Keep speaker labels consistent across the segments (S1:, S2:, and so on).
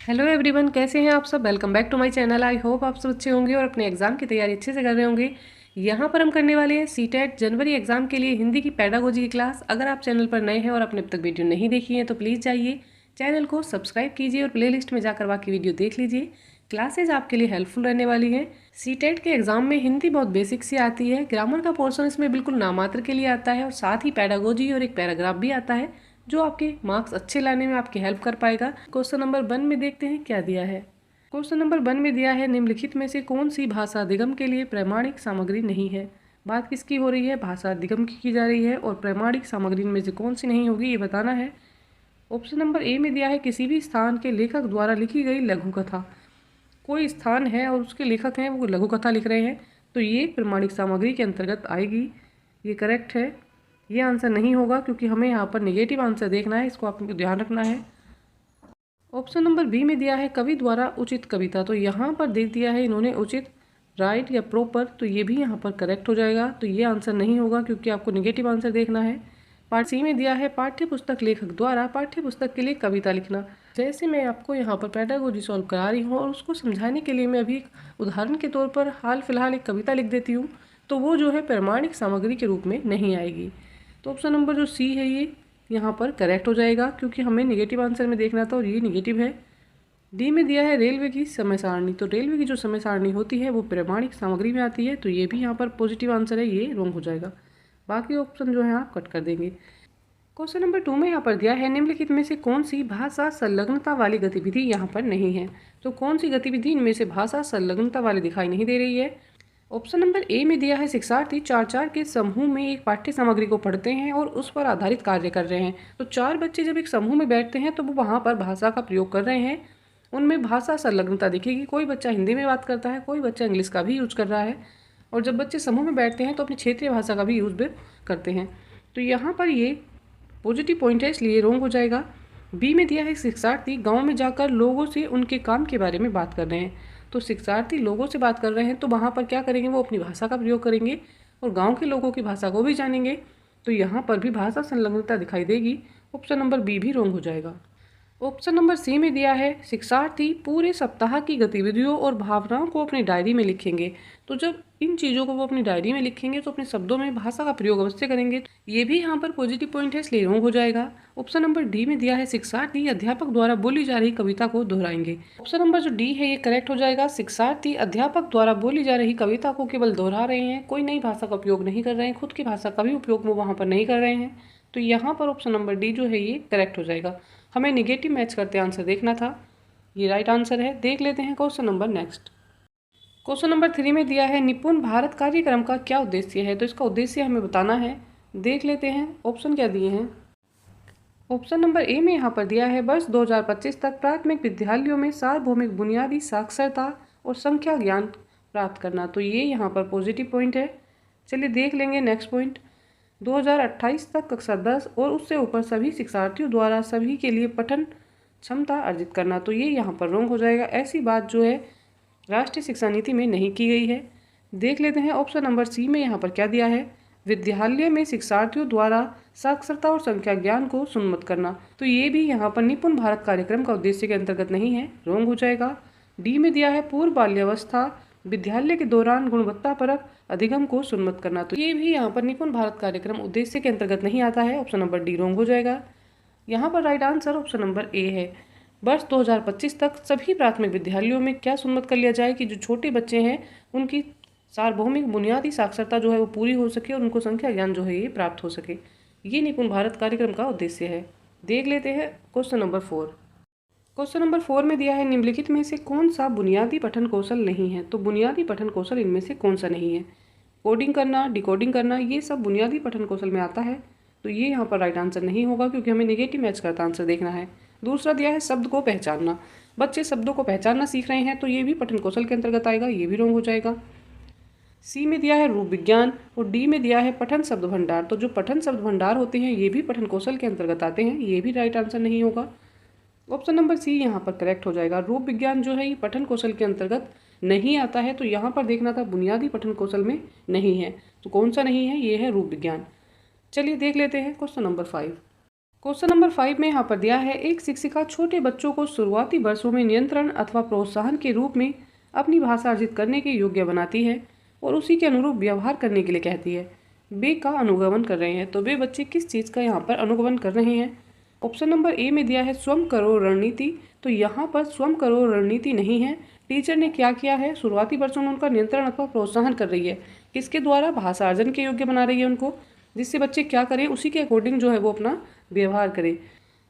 S1: Hello everyone, कैसे हैं आप सब। Welcome back to my channel. I hope आप सब अच्छे होंगे और अपने एग्जाम की तैयारी अच्छे से कर रहे होंगे। यहाँ पर हम करने वाले हैं सीटेट जनवरी एग्जाम के लिए हिंदी की पेडागोजी की क्लास। अगर आप चैनल पर नए हैं और आपने अब तक वीडियो नहीं देखी है तो प्लीज़ जाइए चैनल को सब्सक्राइब कीजिए और प्लेलिस्ट में जाकर बाकी वीडियो देख लीजिए। क्लासेज आपके लिए हेल्पफुल रहने वाली हैं। सीटेट के एग्जाम में हिंदी बहुत बेसिक सी आती है, ग्रामर का पोर्शन इसमें बिल्कुल नामात्र के लिए आता है और साथ ही पेडागोजी और एक पैराग्राफ भी आता है जो आपके मार्क्स अच्छे लाने में आपकी हेल्प कर पाएगा। क्वेश्चन नंबर 1 में देखते हैं क्या दिया है। क्वेश्चन नंबर 1 में दिया है निम्नलिखित में से कौन सी भाषा अधिगम के लिए प्रमाणिक सामग्री नहीं है। बात किसकी हो रही है, भाषा अधिगम की जा रही है और प्रमाणिक सामग्री में से कौन सी नहीं होगी ये बताना है। ऑप्शन नंबर ए में दिया है किसी भी स्थान के लेखक द्वारा लिखी गई लघु कथा। कोई स्थान है और उसके लेखक हैं वो लघु कथा लिख रहे हैं तो ये प्रमाणिक सामग्री के अंतर्गत आएगी। ये करेक्ट है। ये आंसर नहीं होगा क्योंकि हमें यहाँ पर नेगेटिव आंसर देखना है, इसको आपको ध्यान रखना है। ऑप्शन नंबर बी में दिया है कवि द्वारा उचित कविता, तो यहाँ पर दे दिया है इन्होंने उचित, राइट या प्रॉपर, तो ये भी यहाँ पर करेक्ट हो जाएगा। तो ये आंसर नहीं होगा क्योंकि आपको नेगेटिव आंसर देखना है। पार्ट सी में दिया है पाठ्य पुस्तक लेखक द्वारा पाठ्य पुस्तक के लिए कविता लिखना। जैसे मैं आपको यहाँ पर पेडागोजी सॉल्व करा रही हूँ और उसको समझाने के लिए मैं अभी एक उदाहरण के तौर पर हाल फिलहाल एक कविता लिख देती हूँ तो वो जो है प्रमाणिक सामग्री के रूप में नहीं आएगी। तो ऑप्शन नंबर जो सी है ये यहाँ पर करेक्ट हो जाएगा क्योंकि हमें नेगेटिव आंसर में देखना था और ये नेगेटिव है। डी में दिया है रेलवे की समय सारणी, तो रेलवे की जो समय सारणी होती है वो प्रमाणिक सामग्री में आती है तो ये भी यहाँ पर पॉजिटिव आंसर है, ये रॉन्ग हो जाएगा। बाकी ऑप्शन जो है आप कट कर देंगे। क्वेश्चन नंबर 2 में यहाँ पर दिया है निम्नलिखित में से कौन सी भाषा संलग्नता वाली गतिविधि यहाँ पर नहीं है। तो कौन सी गतिविधि इनमें से भाषा संलग्नता वाली दिखाई नहीं दे रही है। ऑप्शन नंबर ए में दिया है शिक्षार्थी चार चार के समूह में एक पाठ्य सामग्री को पढ़ते हैं और उस पर आधारित कार्य कर रहे हैं। तो चार बच्चे जब एक समूह में बैठते हैं तो वो वहाँ पर भाषा का प्रयोग कर रहे हैं, उनमें भाषा संलग्नता दिखेगी। कोई बच्चा हिंदी में बात करता है, कोई बच्चा इंग्लिश का भी यूज कर रहा है और जब बच्चे समूह में बैठते हैं तो अपनी क्षेत्रीय भाषा का भी यूज भी करते हैं। तो यहाँ पर ये पॉजिटिव पॉइंट है इसलिए रॉन्ग हो जाएगा। बी में दिया है शिक्षार्थी गांव में जाकर लोगों से उनके काम के बारे में बात कर रहे हैं। तो शिक्षार्थी लोगों से बात कर रहे हैं तो वहाँ पर क्या करेंगे, वो अपनी भाषा का प्रयोग करेंगे और गांव के लोगों की भाषा को भी जानेंगे तो यहाँ पर भी भाषा संलग्नता दिखाई देगी। ऑप्शन नंबर बी भी रॉन्ग हो जाएगा। ऑप्शन नंबर सी में दिया है शिक्षार्थी पूरे सप्ताह की गतिविधियों और भावनाओं को अपनी डायरी में लिखेंगे। तो जब इन चीज़ों को वो अपनी डायरी में लिखेंगे तो अपने शब्दों में भाषा का प्रयोग अवश्य करेंगे। ये भी यहाँ पर पॉजिटिव पॉइंट है इसलिए रॉन्ग हो जाएगा। ऑप्शन नंबर डी में दिया है शिक्षार्थी अध्यापक द्वारा बोली जा रही कविता को दोहराएंगे। ऑप्शन नंबर जो डी है ये करेक्ट हो जाएगा। शिक्षार्थी अध्यापक द्वारा बोली जा रही कविता को केवल दोहरा रहे हैं, कोई नई भाषा का उपयोग नहीं कर रहे हैं, खुद की भाषा का भी उपयोग वो वहाँ पर नहीं कर रहे हैं। तो यहाँ पर ऑप्शन नंबर डी जो है ये करेक्ट हो जाएगा। हमें निगेटिव मैच करते आंसर देखना था, ये राइट आंसर है। देख लेते हैं question number next. Question number 3 में दिया है निपुण भारत कार्यक्रम का क्या उद्देश्य है। तो इसका उद्देश्य हमें बताना है। देख लेते हैं ऑप्शन क्या दिए हैं। ऑप्शन नंबर ए में यहाँ पर दिया है वर्ष 2025 तक प्राथमिक विद्यालयों में सार्वभौमिक बुनियादी साक्षरता और संख्या ज्ञान प्राप्त करना। तो ये यहाँ पर पॉजिटिव पॉइंट है। चलिए देख लेंगे नेक्स्ट पॉइंट। 2028 तक कक्षा 10 और उससे ऊपर सभी शिक्षार्थियों द्वारा सभी के लिए पठन क्षमता अर्जित करना। तो ये यहाँ पर रॉन्ग हो जाएगा। ऐसी बात जो है राष्ट्रीय शिक्षा नीति में नहीं की गई है। देख लेते हैं ऑप्शन नंबर सी में यहाँ पर क्या दिया है। विद्यालय में शिक्षार्थियों द्वारा साक्षरता और संख्या ज्ञान को सुन्नत करना। तो ये भी यहाँ पर निपुण भारत कार्यक्रम का उद्देश्य के अंतर्गत नहीं है, रॉन्ग हो जाएगा। डी में दिया है पूर्व बाल्यावस्था विद्यालय के दौरान गुणवत्तापरक अधिगम को सुन्नत करना। तो ये भी यहाँ पर निपुण भारत कार्यक्रम उद्देश्य के अंतर्गत नहीं आता है। ऑप्शन नंबर डी रॉन्ग हो जाएगा। यहाँ पर right answer option number A है। वर्ष 2025 तक सभी प्राथमिक विद्यालयों में क्या सुन्नत कर लिया जाए कि जो छोटे बच्चे हैं उनकी सार्वभौमिक बुनियादी साक्षरता जो है वो पूरी हो सके और उनको संख्या ज्ञान जो है ये प्राप्त हो सके। ये निपुण भारत कार्यक्रम का उद्देश्य है। देख लेते हैं क्वेश्चन नंबर 4। क्वेश्चन नंबर 4 में दिया है निम्नलिखित में से कौन सा बुनियादी पठन कौशल नहीं है। तो बुनियादी पठन कौशल इनमें से कौन सा नहीं है। कोडिंग करना, डिकोडिंग करना, ये सब बुनियादी पठन कौशल में आता है तो ये यहाँ पर राइट आंसर नहीं होगा क्योंकि हमें नेगेटिव मैच करता आंसर देखना है। दूसरा दिया है शब्द को पहचानना, बच्चे शब्दों को पहचानना सीख रहे हैं तो ये भी पठन कौशल के अंतर्गत आएगा, ये भी रॉन्ग हो जाएगा। सी में दिया है रूप विज्ञान और डी में दिया है पठन शब्द भंडार। तो जो पठन शब्द भंडार होते हैं ये भी पठन कौशल के अंतर्गत आते हैं, ये भी राइट आंसर नहीं होगा। ऑप्शन नंबर सी यहाँ पर करेक्ट हो जाएगा। रूप विज्ञान जो है ये पठन कौशल के अंतर्गत नहीं आता है तो यहाँ पर देखना था बुनियादी पठन कौशल में नहीं है। तो कौन सा नहीं है, ये है रूप विज्ञान। चलिए देख लेते हैं क्वेश्चन नंबर 5। क्वेश्चन नंबर 5 में यहाँ पर दिया है, एक शिक्षिका छोटे बच्चों को शुरुआती वर्षों में नियंत्रण अथवा प्रोत्साहन के रूप में अपनी भाषा अर्जित करने के योग्य बनाती है और उसी के अनुरूप व्यवहार करने के लिए कहती है। वे का अनुगमन कर रहे हैं, तो वे बच्चे किस चीज़ का यहाँ पर अनुगमन कर रहे हैं? ऑप्शन नंबर ए में दिया है स्वयं करो रणनीति, तो यहाँ पर स्वयं करो रणनीति नहीं है। टीचर ने क्या किया है, शुरुआती वर्षों में उनका नियंत्रण अथवा प्रोत्साहन कर रही है। किसके द्वारा? भाषा अर्जन के योग्य बना रही है उनको, जिससे बच्चे क्या करें, उसी के अकॉर्डिंग जो है वो अपना व्यवहार करें।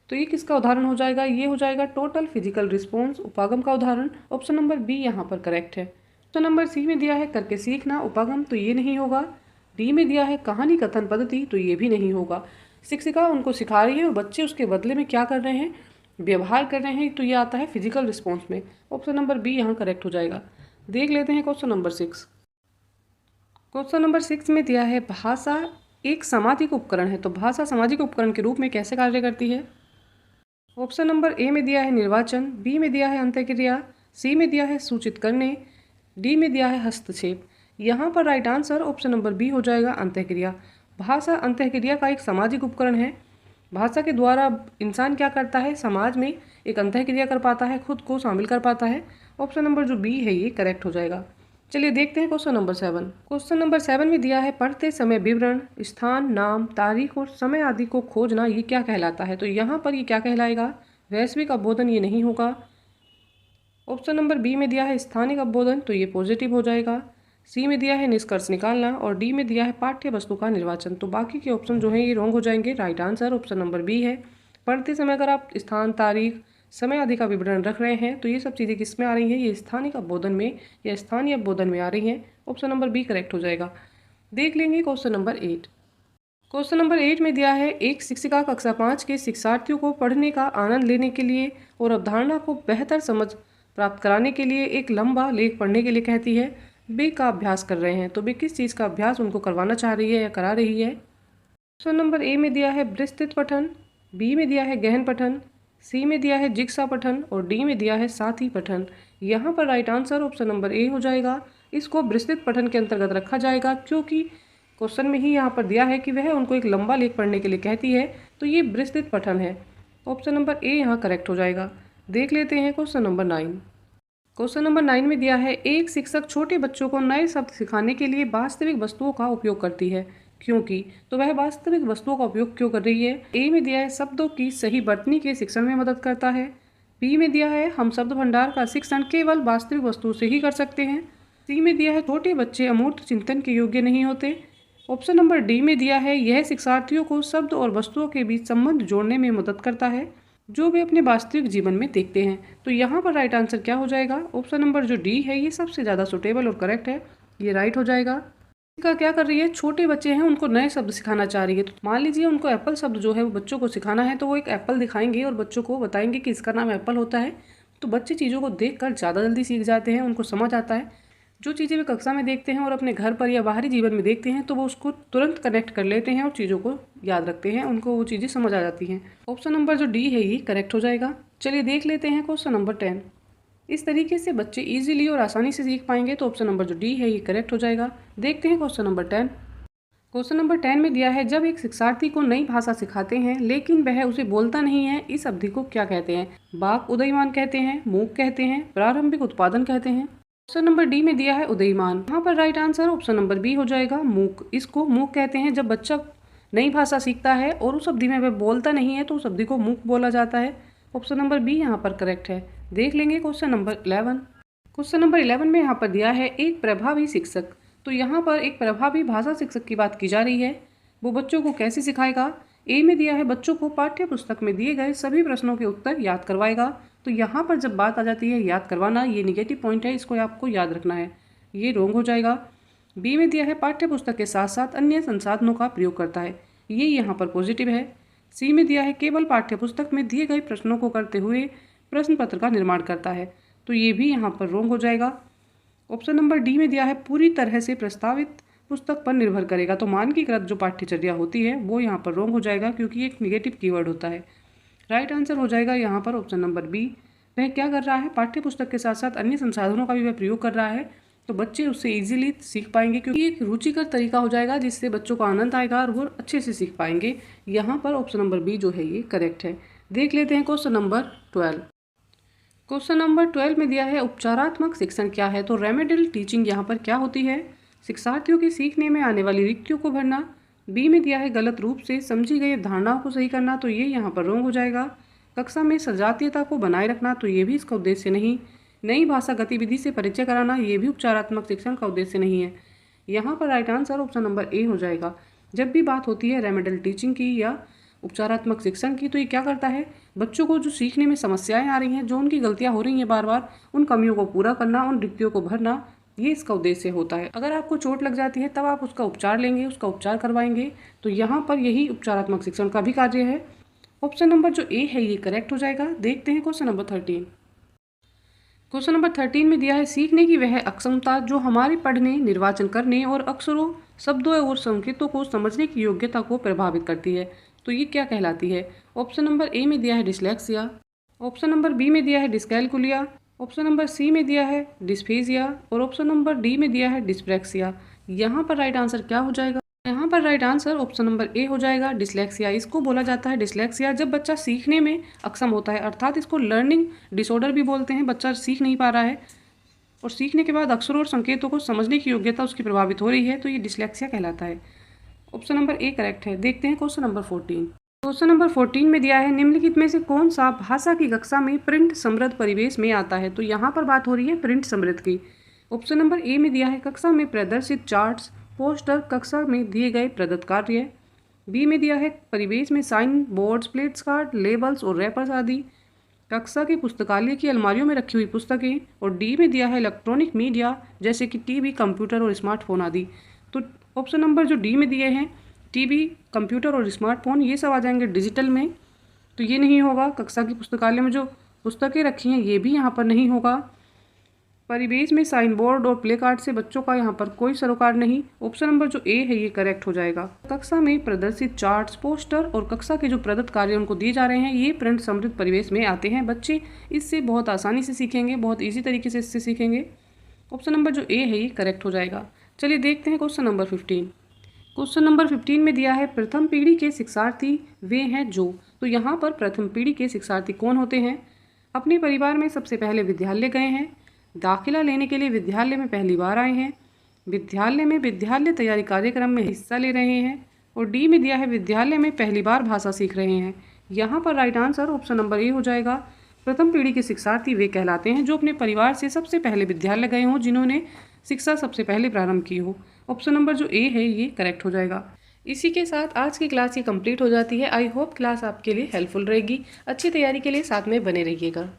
S1: तो ये किसका उदाहरण हो जाएगा? ये हो जाएगा टोटल फिजिकल रिस्पॉन्स, उपागम का उदाहरण। ऑप्शन नंबर बी यहाँ पर करेक्ट है। ऑप्शन नंबर सी में दिया है करके सीखना, उपागम, तो ये नहीं होगा। डी में दिया है कहानी कथन पद्धति, तो ये भी नहीं होगा। शिक्षिका उनको सिखा रही है और बच्चे उसके बदले में क्या कर रहे हैं, व्यवहार कर रहे हैं, तो ये आता है फिजिकल रिस्पॉन्स में। ऑप्शन नंबर बी यहाँ करेक्ट हो जाएगा। देख लेते हैं क्वेश्चन नंबर 6। क्वेश्चन नंबर 6 में दिया है भाषा एक सामाजिक उपकरण है, तो भाषा सामाजिक उपकरण के रूप में कैसे कार्य करती है? ऑप्शन नंबर ए में दिया है निर्वाचन, बी में दिया है अंतःक्रिया, सी में दिया है सूचित करने, डी में दिया है हस्तक्षेप। यहाँ पर right answer option number B हो जाएगा अंतःक्रिया। भाषा अंतःक्रिया का एक सामाजिक उपकरण है। भाषा के द्वारा इंसान क्या करता है, समाज में एक अंतःक्रिया कर पाता है, खुद को शामिल कर पाता है। ऑप्शन नंबर जो बी है ये करेक्ट हो जाएगा। चलिए देखते हैं क्वेश्चन नंबर 7। क्वेश्चन नंबर 7 में दिया है पढ़ते समय विवरण, स्थान, नाम, तारीख और समय आदि को खोजना, ये क्या कहलाता है? तो यहाँ पर ये क्या कहलाएगा? वैश्विक अवबोधन ये नहीं होगा। ऑप्शन नंबर बी में दिया है स्थानिक अवबोधन, तो ये पॉजिटिव हो जाएगा। सी में दिया है निष्कर्ष निकालना और डी में दिया है पाठ्य वस्तु का निर्वाचन, तो बाकी के ऑप्शन जो हैं ये रॉन्ग हो जाएंगे। Right answer option number B है। पढ़ते समय अगर आप स्थान, तारीख, समय आदि का विवरण रख रहे हैं तो ये सब चीज़ें किस में आ रही हैं, ये स्थानिक अवबोधन में या स्थानीय अवबोधन में आ रही हैं। ऑप्शन नंबर बी करेक्ट हो जाएगा। देख लेंगे क्वेश्चन नंबर 8। क्वेश्चन नंबर 8 में दिया है एक शिक्षिका कक्षा 5 के शिक्षार्थियों को पढ़ने का आनंद लेने के लिए और अवधारणा को बेहतर समझ प्राप्त कराने के लिए एक लंबा लेख पढ़ने के लिए कहती है। वे का अभ्यास कर रहे हैं, तो वे किस चीज़ का अभ्यास उनको करवाना चाह रही है या करा रही है? ऑप्शन नंबर ए में दिया है विस्तृत पठन, बी में दिया है गहन पठन, सी में दिया है जिग्सा पठन और डी में दिया है साथी पठन। यहाँ पर right answer option number A हो जाएगा। इसको विस्तृत पठन के अंतर्गत रखा जाएगा क्योंकि क्वेश्चन में ही यहाँ पर दिया है कि वह उनको एक लंबा लेख पढ़ने के लिए कहती है, तो ये विस्तृत पठन है। ऑप्शन नंबर ए यहाँ करेक्ट हो जाएगा। देख लेते हैं क्वेश्चन नंबर 9। क्वेश्चन नंबर 9 में दिया है एक शिक्षक छोटे बच्चों को नए शब्द सिखाने के लिए वास्तविक वस्तुओं का उपयोग करती है, क्योंकि तो वह वास्तविक वस्तुओं का उपयोग क्यों कर रही है? ए में दिया है शब्दों की सही बरतनी के शिक्षण में मदद करता है, बी में दिया है हम शब्द भंडार का शिक्षण केवल वास्तविक वस्तुओं से ही कर सकते हैं, सी में दिया है छोटे बच्चे अमूर्त चिंतन के योग्य नहीं होते, ऑप्शन नंबर डी में दिया है यह शिक्षार्थियों को शब्द और वस्तुओं के बीच संबंध जोड़ने में मदद करता है जो वे अपने वास्तविक जीवन में देखते हैं। तो यहाँ पर राइट आंसर क्या हो जाएगा? ऑप्शन नंबर जो डी है ये सबसे ज़्यादा सुटेबल और करेक्ट है, ये राइट हो जाएगा। का क्या कर रही है, छोटे बच्चे हैं उनको नए शब्द सिखाना चाह रही है। तो मान लीजिए उनको एप्पल शब्द जो है वो बच्चों को सिखाना है, तो वो एक एप्पल दिखाएंगे और बच्चों को बताएंगे कि इसका नाम एप्पल होता है। तो बच्चे चीज़ों को देखकर ज़्यादा जल्दी सीख जाते हैं, उनको समझ आता है। जो चीज़ें वे कक्षा में देखते हैं और अपने घर पर या बाहरी जीवन में देखते हैं तो वो उसको तुरंत कनेक्ट कर लेते हैं और चीज़ों को याद रखते हैं, उनको वो चीज़ें समझ आ जाती हैं। ऑप्शन नंबर जो डी है ये करेक्ट हो जाएगा। चलिए देख लेते हैं क्वेश्चन नंबर 10। इस तरीके से बच्चे इजीली और आसानी से सीख पाएंगे, तो ऑप्शन नंबर जो डी है ये करेक्ट हो जाएगा। देखते हैं क्वेश्चन नंबर 10। क्वेश्चन नंबर 10 में दिया है जब एक शिक्षार्थी को नई भाषा सिखाते हैं लेकिन वह उसे बोलता नहीं है, इस अवधि को क्या कहते हैं? बाक उदयमान कहते हैं, मूक कहते हैं, प्रारंभिक उत्पादन कहते हैं। ऑप्शन नंबर डी में दिया है उदयमान। यहाँ पर right answer option number B हो जाएगा, मूक। इसको मूक कहते हैं जब बच्चा नई भाषा सीखता है और उस अवधि में वह बोलता नहीं है तो उस अवधि को मूक बोला जाता है। ऑप्शन नंबर बी यहाँ पर करेक्ट है। देख लेंगे क्वेश्चन नंबर 11। क्वेश्चन नंबर 11 में यहाँ पर दिया है एक प्रभावी शिक्षक। तो यहाँ पर एक प्रभावी भाषा शिक्षक की बात की जा रही है। वो बच्चों को कैसे सिखाएगा? ए में दिया है बच्चों को पाठ्य पुस्तक में दिए गए सभी प्रश्नों के उत्तर याद करवाएगा। तो यहाँ पर जब बात आ जाती है याद करवाना, ये निगेटिव पॉइंट है, इसको आपको याद रखना है, ये रॉन्ग हो जाएगा। बी में दिया है पाठ्य पुस्तक के साथ साथ अन्य संसाधनों का प्रयोग करता है, ये यहाँ पर पॉजिटिव है। सी में दिया है केवल पाठ्य पुस्तक में दिए गए प्रश्नों को करते हुए प्रश्न पत्र का निर्माण करता है, तो ये भी यहाँ पर रॉन्ग हो जाएगा। ऑप्शन नंबर डी में दिया है पूरी तरह से प्रस्तावित पुस्तक पर निर्भर करेगा। तो मानकीकृत जो पाठ्यचर्या होती है वो यहाँ पर रॉन्ग हो जाएगा क्योंकि एक निगेटिव कीवर्ड होता है। राइट आंसर हो जाएगा यहाँ पर ऑप्शन नंबर बी। वह क्या कर रहा है? पाठ्य पुस्तक के साथ साथ अन्य संसाधनों का भी वह प्रयोग कर रहा है, तो बच्चे उससे इजीली सीख पाएंगे, क्योंकि एक रुचिकर तरीका हो जाएगा जिससे बच्चों को आनंद आएगा और वो अच्छे से सीख पाएंगे। यहाँ पर ऑप्शन नंबर बी जो है ये करेक्ट है। देख लेते हैं क्वेश्चन नंबर 12। क्वेश्चन नंबर 12 में दिया है उपचारात्मक शिक्षण क्या है। तो रेमेडियल टीचिंग यहाँ पर क्या होती है? शिक्षार्थियों के सीखने में आने वाली रिक्तियों को भरना। बी में दिया है गलत रूप से समझी गई धारणाओं को सही करना, तो ये यहाँ पर रॉन्ग हो जाएगा। कक्षा में सजातीयता को बनाए रखना, तो ये भी इसका उद्देश्य नहीं। नई भाषा गतिविधि से परिचय कराना, ये भी उपचारात्मक शिक्षण का उद्देश्य नहीं है। यहाँ पर right answer option number A हो जाएगा। जब भी बात होती है रेमेडियल टीचिंग की या उपचारात्मक शिक्षण की, तो ये क्या करता है, बच्चों को जो सीखने में समस्याएं आ रही हैं, जो उनकी गलतियां हो रही हैं बार बार, उन कमियों को पूरा करना, उन रिक्तियों को भरना, ये इसका उद्देश्य होता है। अगर आपको चोट लग जाती है तब आप उसका उपचार लेंगे, उसका उपचार करवाएंगे, तो यहाँ पर यही उपचारात्मक शिक्षण का भी कार्य है। ऑप्शन नंबर जो ए है ये करेक्ट हो जाएगा। देखते हैं क्वेश्चन नंबर 13। क्वेश्चन नंबर 13 में दिया है सीखने की वह अक्षमता जो हमारे पढ़ने, निर्वाचन करने और अक्षरों, शब्दों और संकेतों को समझने की योग्यता को प्रभावित करती है। तो ये क्या कहलाती है? ऑप्शन नंबर ए में दिया है डिस्लेक्सिया, ऑप्शन नंबर बी में दिया है डिस्कैलकुलिया, ऑप्शन नंबर सी में दिया है डिस्फेजिया और ऑप्शन नंबर डी में दिया है डिस्प्रेक्सिया। यहाँ पर राइट आंसर क्या हो जाएगा? यहाँ पर right answer option number A हो जाएगा, डिस्लेक्सिया। इसको बोला जाता है डिस्लेक्सिया जब बच्चा सीखने में अक्षम होता है, अर्थात इसको लर्निंग डिसऑर्डर भी बोलते हैं। बच्चा सीख नहीं पा रहा है और सीखने के बाद अक्षरों और संकेतों को समझने की योग्यता उसकी प्रभावित हो रही है, तो ये डिस्लेक्सिया कहलाता है। ऑप्शन नंबर ए करेक्ट है। देखते हैं क्वेश्चन नंबर 14। क्वेश्चन नंबर 14 में दिया है निम्नलिखित में से कौन सा भाषा की कक्षा में प्रिंट समृद्ध परिवेश में आता है। तो यहाँ पर बात हो रही है प्रिंट समृद्ध की। ऑप्शन नंबर ए में दिया है कक्षा में प्रदर्शित चार्ट्स, पोस्टर, कक्षा में दिए गए प्रदत्त कार्य। बी में दिया है परिवेश में sign boards, plates card, labels और रैपर्स आदि। कक्षा के पुस्तकालय की अलमारियों में रखी हुई पुस्तकें। और डी में दिया है इलेक्ट्रॉनिक मीडिया जैसे कि टीवी, कंप्यूटर और स्मार्टफोन आदि। तो ऑप्शन नंबर जो डी में दिए हैं टीवी, कंप्यूटर और स्मार्टफोन, ये सब आ जाएंगे डिजिटल में, तो ये नहीं होगा। कक्षा की पुस्तकालय में जो पुस्तकें रखी हैं ये भी यहाँ पर नहीं होगा। परिवेश में साइन बोर्ड और प्ले कार्ड से बच्चों का यहाँ पर कोई सरोकार नहीं। ऑप्शन नंबर जो ए है ये करेक्ट हो जाएगा। कक्षा में प्रदर्शित चार्ट्स, पोस्टर और कक्षा के जो प्रदत्त कार्य उनको दिए जा रहे हैं ये प्रिंट समृद्ध परिवेश में आते हैं। बच्चे इससे बहुत आसानी से सीखेंगे, बहुत ईजी तरीके से इससे सीखेंगे। ऑप्शन नंबर जो ए है ये करेक्ट हो जाएगा। चलिए देखते हैं क्वेश्चन नंबर 15। क्वेश्चन नंबर 15 में दिया है प्रथम पीढ़ी के शिक्षार्थी वे हैं जो। तो यहाँ पर प्रथम पीढ़ी के शिक्षार्थी कौन होते हैं? अपने परिवार में सबसे पहले विद्यालय गए हैं, दाखिला लेने के लिए विद्यालय में पहली बार आए हैं, विद्यालय में विद्यालय तैयारी कार्यक्रम में हिस्सा ले रहे हैं, और डी में दिया है विद्यालय में पहली बार भाषा सीख रहे हैं। यहाँ पर right answer option number A हो जाएगा। प्रथम पीढ़ी के शिक्षार्थी वे कहलाते हैं जो अपने परिवार से सबसे पहले विद्यालय गए हों, जिन्होंने शिक्षा सबसे पहले प्रारंभ की हो। ऑप्शन नंबर जो ए है ये करेक्ट हो जाएगा। इसी के साथ आज की क्लास ये कंप्लीट हो जाती है। आई होप क्लास आपके लिए हेल्पफुल रहेगी। अच्छी तैयारी के लिए साथ में बने रहिएगा।